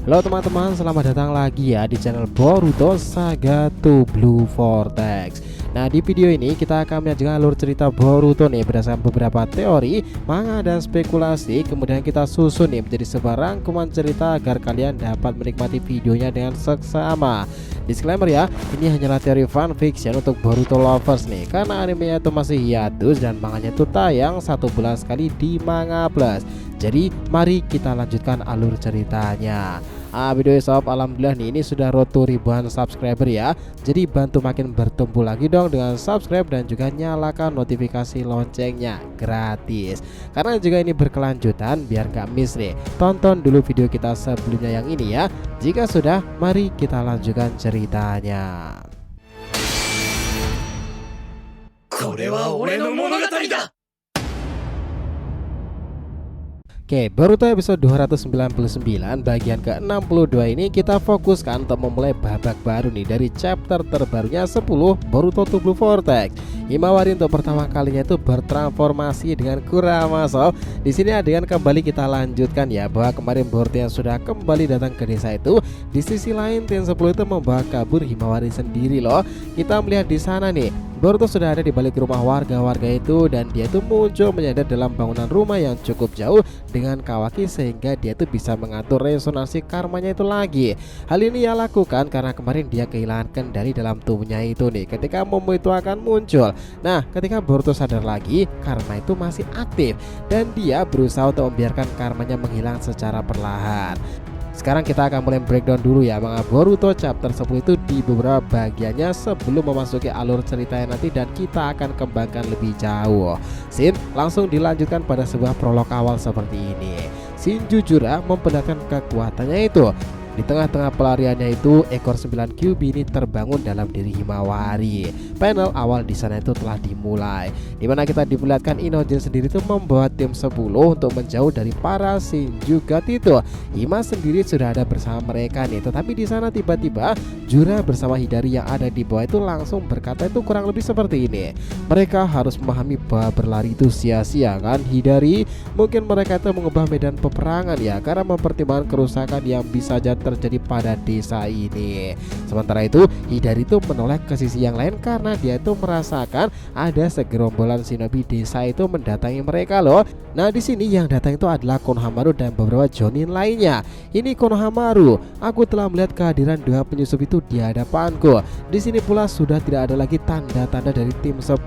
Halo teman-teman, selamat datang lagi ya di channel Boruto Saga to Blue Vortex. Nah, di video ini kita akan menyajikan alur cerita Boruto nih berdasarkan beberapa teori, manga dan spekulasi. Kemudian kita susun nih menjadi sebuah rangkuman cerita agar kalian dapat menikmati videonya dengan seksama. Disclaimer ya, ini hanyalah teori fan fiction untuk Boruto lovers nih, karena animenya itu masih hiatus dan manganya itu tayang 1 bulan sekali di Manga Plus. Jadi mari kita lanjutkan alur ceritanya. Video sob, alhamdulillah nih ini sudah road to ribuan subscriber ya. Jadi bantu makin bertumbuh lagi dong dengan subscribe dan juga nyalakan notifikasi loncengnya gratis. Karena juga ini berkelanjutan biar gak miss nih. Tonton dulu video kita sebelumnya yang ini ya. Jika sudah, mari kita lanjutkan ceritanya. これは俺の物語だ Oke, Boruto episode 299 bagian ke-62 ini kita fokuskan untuk memulai babak baru nih dari chapter terbarunya 10 Boruto to Blue Vortex. Himawari untuk pertama kalinya itu bertransformasi dengan Kurama. So, di sini adegan kembali kita lanjutkan ya, bahwa kemarin Boruto yang sudah kembali datang ke desa itu, di sisi lain Ten 10 itu membawa kabur Himawari sendiri loh. Kita melihat di sana nih, Boruto sudah ada di balik rumah warga-warga itu dan dia itu muncul menyadar dalam bangunan rumah yang cukup jauh dengan Kawaki sehingga dia itu bisa mengatur resonansi karmanya itu lagi. Hal ini ia lakukan karena kemarin dia kehilangan kendali dalam tubuhnya itu nih ketika Momo itu akan muncul. Nah, ketika Boruto sadar lagi, karma itu masih aktif dan dia berusaha untuk membiarkan karmanya menghilang secara perlahan. Sekarang kita akan mulai breakdown dulu ya manga Boruto chapter 10 itu di beberapa bagiannya sebelum memasuki alur ceritanya nanti, dan kita akan kembangkan lebih jauh. Scene langsung dilanjutkan pada sebuah prolog awal seperti ini. Shinjujura memperlihatkan kekuatannya itu. Di tengah-tengah pelariannya itu, ekor 9 Kyuubi ini terbangun dalam diri Himawari. Panel awal di sana itu telah dimulai, dimana kita diperlihatkan Inojin sendiri itu membawa tim 10 untuk menjauh dari para Shinjugat itu. Hima sendiri sudah ada bersama mereka nih, tetapi di sana tiba-tiba Jura bersama Hidari yang ada di bawah itu langsung berkata itu kurang lebih seperti ini. Mereka harus memahami bahwa berlari itu sia-sia kan Hidari. Mungkin mereka itu mengubah medan peperangan ya, karena mempertimbangkan kerusakan yang bisa terjadi pada desa ini. Sementara itu Hidari itu menoleh ke sisi yang lain karena dia itu merasakan ada segerombolan shinobi desa itu mendatangi mereka loh. Nah, di sini yang datang itu adalah Konohamaru dan beberapa jonin lainnya. Ini Konohamaru, aku telah melihat kehadiran 2 penyusup itu di hadapanku. Di sini pula sudah tidak ada lagi tanda-tanda dari tim 10.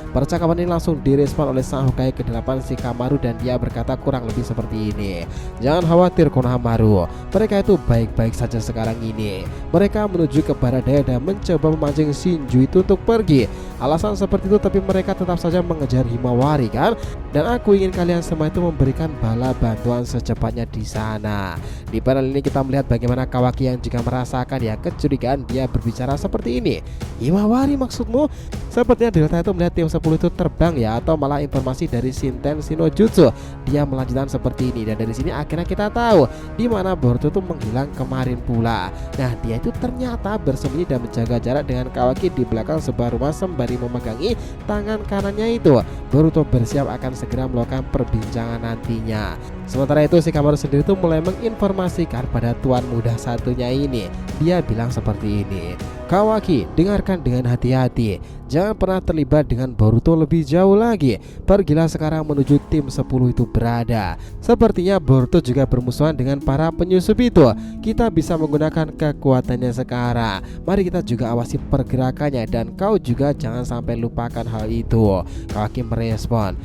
Percakapan ini langsung direspon oleh sang Hokage ke-8 Shikamaru dan dia berkata kurang lebih seperti ini. Jangan khawatir Konohamaru, mereka itu baik-baik saja sekarang ini. Mereka menuju ke barat daya dan mencoba memancing Shinju itu untuk pergi. Alasan seperti itu, tapi mereka tetap saja mengejar Himawari kan. Dan aku ingin kalian semua itu memberikan bala bantuan secepatnya di sana. Di panel ini kita melihat bagaimana Kawaki yang juga merasakan ya kecurigaan, dia berbicara seperti ini. Himawari maksudmu? Sepertinya Delta itu melihat tim 10 itu terbang ya, atau malah informasi dari Shinten Shinojutsu. Dia melanjutkan seperti ini, dan dari sini akhirnya kita tahu di mana Boruto itu menghilang kemarin pula. Nah, dia itu ternyata bersembunyi dan menjaga jarak dengan Kawaki di belakang sebuah rumah sembari memegangi tangan kanannya itu. Boruto bersiap akan segera melakukan perbincangan nantinya. Sementara itu Shikamaru sendiri itu mulai menginformasikan pada tuan muda satunya ini. Dia bilang seperti ini. Kawaki, dengarkan dengan hati-hati. Jangan pernah terlibat dengan Boruto lebih jauh lagi. Pergilah sekarang menuju tim 10 itu berada. Sepertinya Boruto juga bermusuhan dengan para penyusup itu. Kita bisa menggunakan kekuatannya sekarang. Mari kita juga awasi pergerakannya, dan kau juga jangan sampai lupakan hal itu. Kawaki merespon.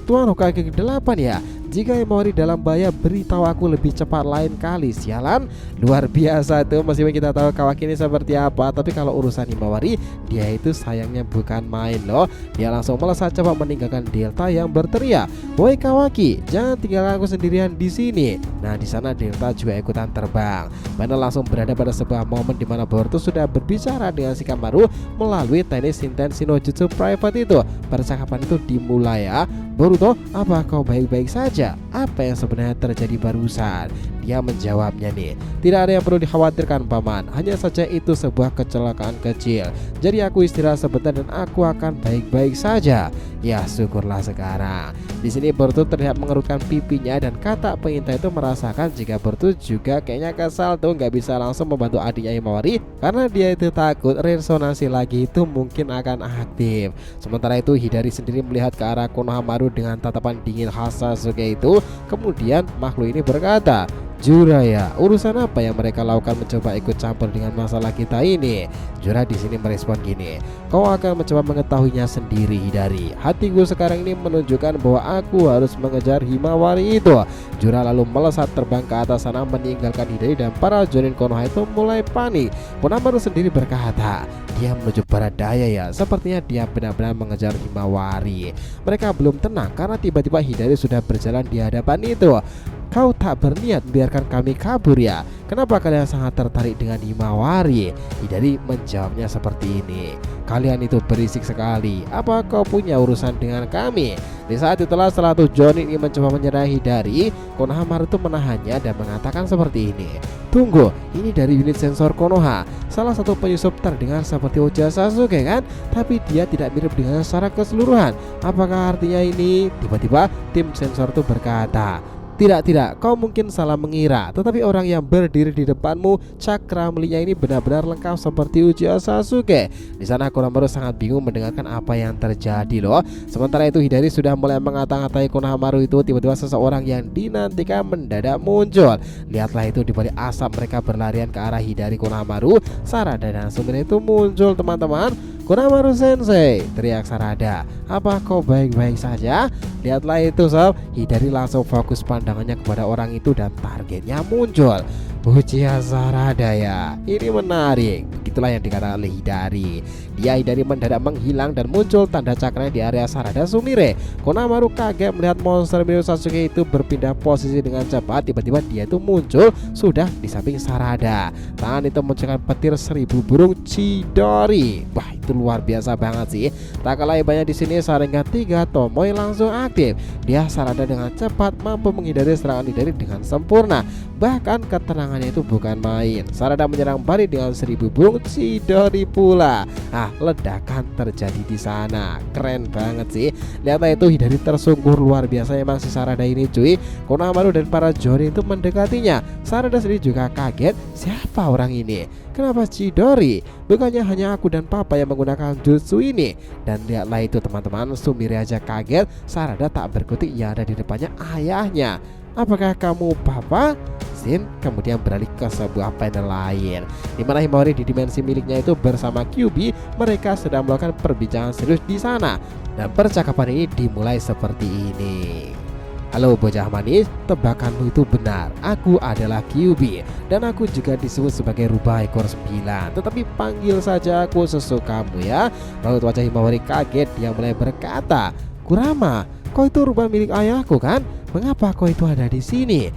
Tuan Hokage ke-8 ya. Jika Himawari dalam bahaya, beritahu aku lebih cepat lain kali. Sialan, luar biasa tuh. Meskipun kita tahu Kawaki ini seperti apa, tapi kalau urusan Himawari, dia itu sayangnya bukan main loh. Dia langsung melesat cepat meninggalkan Delta yang berteriak, "Woi Kawaki, jangan tinggalkan aku sendirian di sini." Nah, di sana Delta juga ikutan terbang. Panel langsung berada pada sebuah momen di mana Boruto sudah berbicara dengan Shikamaru melalui teknik Shinten Shinojutsu private itu. Percakapan itu dimulai ya. Boruto, apa kau baik-baik saja? Apa yang sebenarnya terjadi barusan? Dia menjawabnya nih, tidak ada yang perlu dikhawatirkan paman, hanya saja itu sebuah kecelakaan kecil. Jadi aku istirahat sebentar dan aku akan baik-baik saja. Ya syukurlah sekarang. Di sini Boruto terlihat mengerutkan pipinya dan kata pengintai itu merasakan jika Boruto juga kayaknya kesal tuh nggak bisa langsung membantu adiknya Himawari karena dia itu takut resonansi lagi itu mungkin akan aktif. Sementara itu Hidari sendiri melihat ke arah Konohamaru dengan tatapan dingin khas Sasuke itu. Kemudian makhluk ini berkata, Jiraiya, urusan apa yang mereka lakukan mencoba ikut campur dengan masalah kita ini? Jiraiya di sini merespon gini, kau akan mencoba mengetahuinya sendiri Hidari. Hatiku sekarang ini menunjukkan bahwa aku harus mengejar Himawari itu. Jiraiya lalu melesat terbang ke atas sana meninggalkan Hidari dan para Jonin Konoha itu mulai panik. Konohamaru sendiri berkata, dia menuju barat daya ya, sepertinya dia benar-benar mengejar Himawari. Mereka belum tenang karena tiba-tiba Hidari sudah berjalan di hadapan itu. Kau tak berniat biarkan kami kabur ya? Kenapa kalian sangat tertarik dengan Himawari? Hidari menjawabnya seperti ini, kalian itu berisik sekali. Apa kau punya urusan dengan kami? Di saat itulah setelah Jonin ini mencoba menyerang Hidari, Konohamaru itu menahannya dan mengatakan seperti ini, tunggu, ini dari unit sensor Konoha. Salah satu penyusup terdengar seperti Uchiha Sasuke kan? Tapi dia tidak mirip dengan secara keseluruhan. Apakah artinya ini? Tiba-tiba tim sensor itu berkata, tidak, kau mungkin salah mengira. Tetapi orang yang berdiri di depanmu, cakra mulia ini benar-benar lengkap seperti Uchiha Sasuke. Di sana Konohamaru sangat bingung mendengarkan apa yang terjadi loh. Sementara itu Hidari sudah mulai mengata-ngatai Konohamaru itu. Tiba-tiba seseorang yang dinantikan mendadak muncul. Lihatlah itu, di balik asap mereka berlarian ke arah Hidari, Konohamaru, Sarada dan Sumire itu muncul teman-teman. Konohamaru Sensei, teriak Sarada, apa kau baik-baik saja? Lihatlah itu sob, Hidari langsung fokus pandangannya kepada orang itu dan targetnya muncul. Uchiha Sarada ya, ini menarik. Begitulah yang dikatakan oleh Hidari. Hidari mendadak menghilang dan muncul tanda cakranya di area Sarada Sumire. Konohamaru kaget melihat monster mirip Sasuke itu berpindah posisi dengan cepat. Tiba-tiba dia itu muncul sudah di samping Sarada. Tangan itu menunjukkan petir 1000 burung Chidori. Wah, itu luar biasa banget sih. Tak kalah hebatnya di sini Sharingan 3 Tomoe langsung aktif. Dia Sarada dengan cepat mampu menghindari serangan Hidari dengan sempurna. Bahkan keterangannya itu bukan main. Sarada menyerang balik dengan 1000 burung Chidori pula. Ledakan terjadi di sana. Keren banget sih. Lihatlah itu, Hidari tersungkur luar biasa emang si Sarada ini cuy. Konohamaru dan para Jonin itu mendekatinya. Sarada sendiri juga kaget, siapa orang ini? Kenapa Chidori? Bukannya hanya aku dan papa yang menggunakan jutsu ini? Dan lihatlah itu teman-teman, Sumire aja kaget. Sarada tak berkutik yang ada di depannya ayahnya. Apakah kamu papa? Scene kemudian beralih ke sebuah panel lain, di mana Himawari di dimensi miliknya itu bersama Kyuubi. Mereka sedang melakukan perbincangan serius di sana. Dan percakapan ini dimulai seperti ini. Halo bocah manis, tebakanmu itu benar. Aku adalah Kyuubi dan aku juga disebut sebagai rubah ekor 9. Tetapi panggil saja aku sesukamu ya. Lalu wajah Himawari kaget, dia mulai berkata, Kurama, kau itu rubah milik ayahku kan? Mengapa kau itu ada di sini?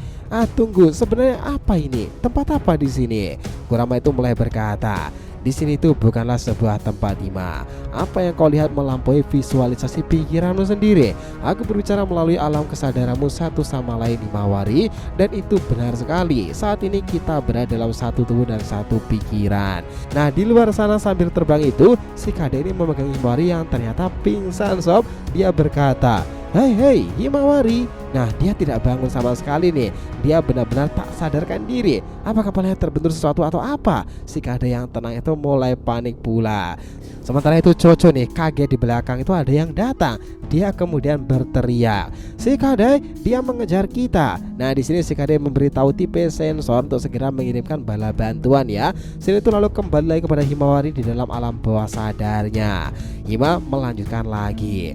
Tunggu, sebenarnya apa ini? Tempat apa di sini? Kurama itu mulai berkata, di sini itu bukanlah sebuah tempat Hima. Apa yang kau lihat melampaui visualisasi pikiranmu sendiri. Aku berbicara melalui alam kesadaranmu satu sama lain Himawari. Dan itu benar sekali. Saat ini kita berada dalam satu tubuh dan satu pikiran. Nah, di luar sana sambil terbang itu, si Kade ini memegang Himawari yang ternyata pingsan sob. Dia berkata, Hei Himawari. Nah, dia tidak bangun sama sekali nih. Dia benar-benar tak sadarkan diri. Apa kepalanya terbentur sesuatu atau apa? Si Kade yang tenang itu mulai panik pula. Sementara itu Chocho nih kaget, di belakang itu ada yang datang. Dia kemudian berteriak, si Kade, dia mengejar kita. Nah, di sini si Kade memberitahu tipe sensor untuk segera mengirimkan bala bantuan ya. Sini itu lalu kembali lagi kepada Himawari di dalam alam bawah sadarnya. Hima melanjutkan lagi.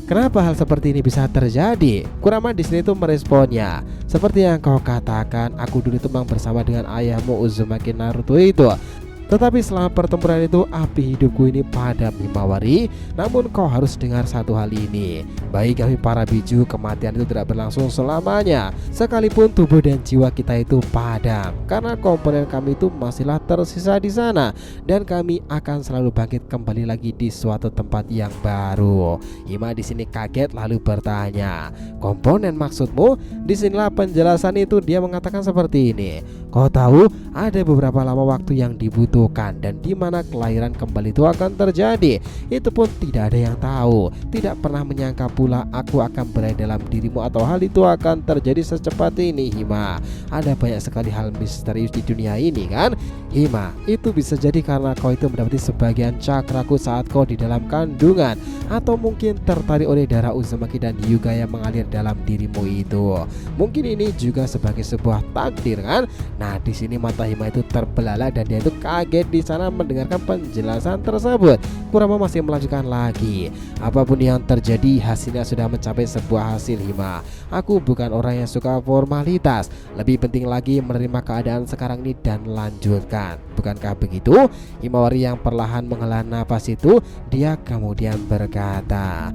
Kenapa hal seperti ini bisa terjadi? Kurama di sini tuh meresponnya, seperti yang kau katakan, aku dulu tumbang bersama dengan ayahmu Uzumaki Naruto itu. Tetapi selama pertempuran itu api hidupku ini padam Himawari. Namun kau harus dengar satu hal ini. Bagi kami para biju, kematian itu tidak berlangsung selamanya. Sekalipun tubuh dan jiwa kita itu padam, karena komponen kami itu masihlah tersisa di sana, dan kami akan selalu bangkit kembali lagi di suatu tempat yang baru. Hima di sini kaget lalu bertanya, komponen maksudmu? Disinilah penjelasan itu. Dia mengatakan seperti ini. Kau tahu ada beberapa lama waktu yang dibutuhkan dan di mana kelahiran kembali itu akan terjadi. Itu pun tidak ada yang tahu. Tidak pernah menyangka pula aku akan berada dalam dirimu atau hal itu akan terjadi secepat ini, Hima. Ada banyak sekali hal misterius di dunia ini kan, Hima. Itu bisa jadi karena kau itu mendapati sebagian cakraku saat kau di dalam kandungan, atau mungkin tertarik oleh darah Uzumaki dan Hyuga yang mengalir dalam dirimu itu. Mungkin ini juga sebagai sebuah takdir kan. Nah, di sini mata Hima itu terbelalak dan dia itu kaget di sana mendengarkan penjelasan tersebut. Kurama masih melanjutkan lagi. Apapun yang terjadi, hasilnya sudah mencapai sebuah hasil, Hima. Aku bukan orang yang suka formalitas. Lebih penting lagi menerima keadaan sekarang ini dan lanjutkan. Bukankah begitu? Himawari yang perlahan menghela nafas itu, dia kemudian berkata,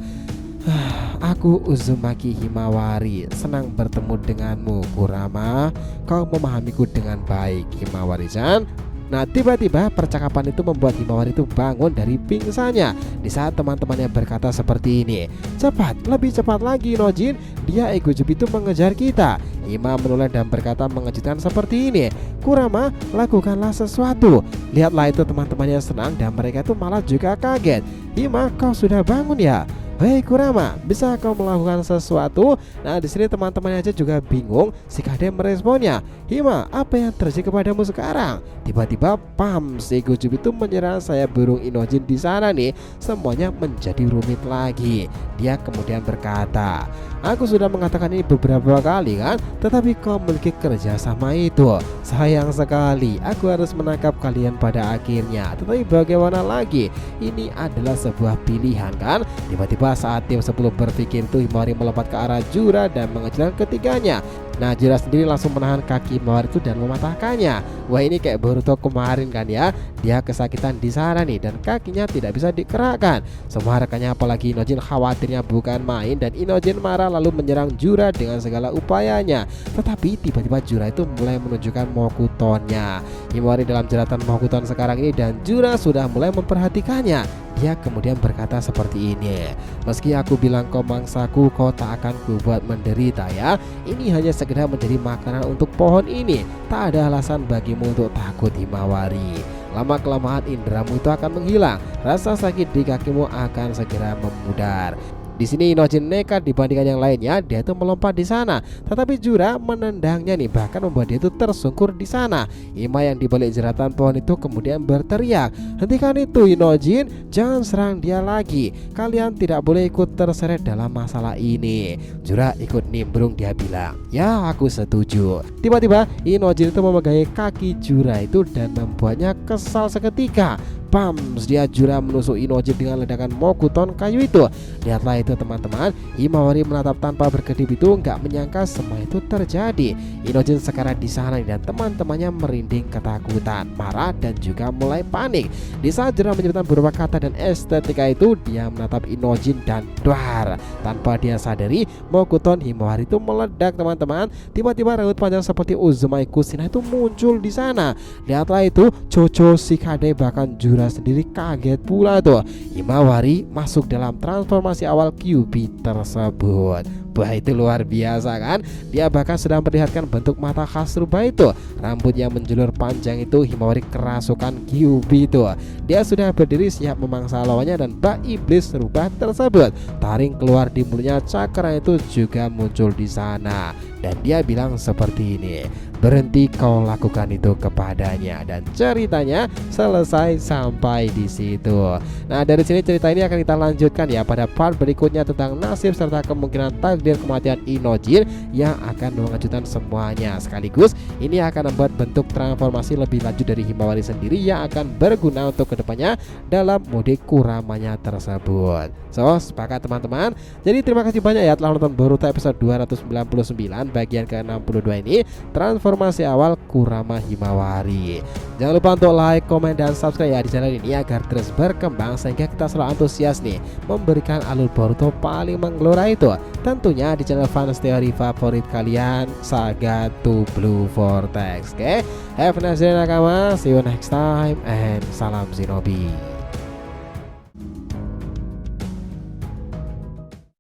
aku Uzumaki Himawari, senang bertemu denganmu Kurama. Kau memahamiku dengan baik, Himawari-san. Nah, tiba-tiba percakapan itu membuat Himawari itu bangun dari pingsannya. Di saat teman-temannya berkata seperti ini, cepat, lebih cepat lagi Nojin, dia Egojubi itu mengejar kita. Hima menoleh dan berkata mengejutkan seperti ini, Kurama, lakukanlah sesuatu. Lihatlah itu teman-temannya senang dan mereka itu malah juga kaget. Hima, kau sudah bangun ya? Hei Kurama, bisa kau melakukan sesuatu? Nah, di sini teman-temannya aja juga bingung. Si Kade meresponnya, Hima, apa yang terjadi kepadamu sekarang? Tiba-tiba pam, si Gojubi itu menyerang saya burung Inojin di sana nih. Semuanya menjadi rumit lagi. Dia kemudian berkata, aku sudah mengatakan ini beberapa kali kan, tetapi kau memiliki kerjasama itu. Sayang sekali, aku harus menangkap kalian pada akhirnya. Tetapi bagaimana lagi? Ini adalah sebuah pilihan kan? Tiba-tiba saat tim 10 berpikir itu, Himawari melompat ke arah Jura dan mengejutkan ketiganya. Nah, Jura sendiri langsung menahan kaki Himawari itu dan mematahkannya. Wah, ini kayak Boruto kemarin kan ya. Dia kesakitan di sana nih dan kakinya tidak bisa digerakkan. Semua rekannya apalagi Inojin khawatirnya bukan main dan Inojin marah lalu menyerang Jura dengan segala upayanya. Tetapi tiba-tiba Jura itu mulai menunjukkan Mokutonnya. Himawari dalam jeratan Mokuton sekarang ini dan Jura sudah mulai memperhatikannya. Dia kemudian berkata seperti ini, meski aku bilang kau mangsaku, kau tak akan kubuat menderita ya. Ini hanya sekedar menjadi makanan untuk pohon ini. Tak ada alasan bagimu untuk takut, Himawari. Lama-kelamaan indramu itu akan menghilang. Rasa sakit di kakimu akan segera memudar. Di sini Inojin nekat dibandingkan yang lainnya, dia itu melompat di sana. Tetapi Jura menendangnya nih, bahkan membuat dia itu tersungkur di sana. Hima yang dibalik jeratan pohon itu kemudian berteriak, hentikan itu Inojin, jangan serang dia lagi. Kalian tidak boleh ikut terseret dalam masalah ini. Jura ikut nimbrung, dia bilang, ya aku setuju. Tiba-tiba Inojin itu memegangi kaki Jura itu dan membuatnya kesal seketika. Bams, dia Jura menusuk Inojin dengan ledakan Mokuton kayu itu. Lihatlah itu teman-teman, Himawari menatap tanpa berkedip itu, nggak menyangka semua itu terjadi. Inojin sekarang di sana dan teman-temannya merinding ketakutan, marah dan juga mulai panik. Di saat Jura menyebutkan beberapa kata dan estetika itu, dia menatap Inojin dan duar. Tanpa dia sadari, Mokuton Himawari itu meledak teman-teman. Tiba-tiba rambut panjang seperti Uzumaki Kushina itu muncul di sana. Lihatlah itu, Chocho Shikade bahkan Jura sendiri kaget pula tuh. Himawari masuk dalam transformasi awal Kyuubi tersebut. Wah, itu luar biasa kan. Dia bahkan sudah memperlihatkan bentuk mata khas rubah itu. Rambut yang menjulur panjang itu Himawari kerasukan Kyuubi itu. Dia sudah berdiri siap memangsa lawannya dan bak iblis rubah tersebut. Taring keluar di mulutnya, cakra itu juga muncul di sana. Dan dia bilang seperti ini, berhenti kau lakukan itu kepadanya. Dan ceritanya selesai sampai di situ. Nah, dari sini cerita ini akan kita lanjutkan ya pada part berikutnya tentang nasib serta kemungkinan takdir takdir kematian Inojin yang akan mengejutkan semuanya. Sekaligus ini akan membuat bentuk transformasi lebih lanjut dari Himawari sendiri yang akan berguna untuk kedepannya dalam mode Kuramanya tersebut. So, sepakat teman-teman. Jadi terima kasih banyak ya telah menonton Boruto episode 299 bagian ke-62 ini, transformasi awal Kurama Himawari. Jangan lupa untuk like, komen, dan subscribe ya di channel ini agar terus berkembang sehingga kita selalu antusias nih memberikan alur Boruto paling menggelora itu tentunya di channel fans teori favorit kalian, Saga to Blue Vortex. Oke, have a nice day nakama, see you next time, and salam Shinobi.